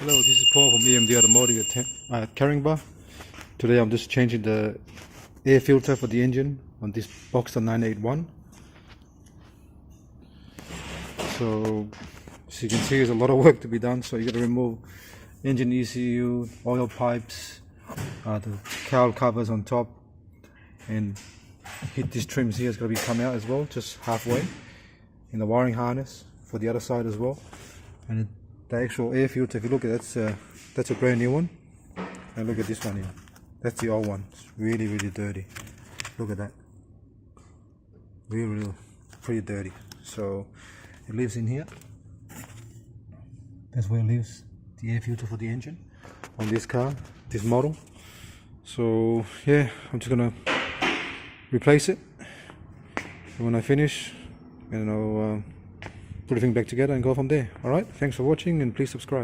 Hello, this is Paul from EMD Automotive at Caringbah. Today I'm just changing the air filter for the engine on this Boxster 981. So as you can see, there's a lot of work to be done. So you got to remove engine ECU, oil pipes, the cowl covers on top, and hit these trims here. It's got to be come out as well, just halfway, in the wiring harness for the other side as well. And the actual air filter, if you look at it, that's a brand new one. And look at this one here, that's the old one. It's really dirty. Look at that, really pretty dirty. So it lives in here. That's where it lives, the air filter for the engine on this car, this model. So yeah, I'm just gonna replace it, and when I finish, I'll put everything back together and go from there. Alright, thanks for watching, and please subscribe.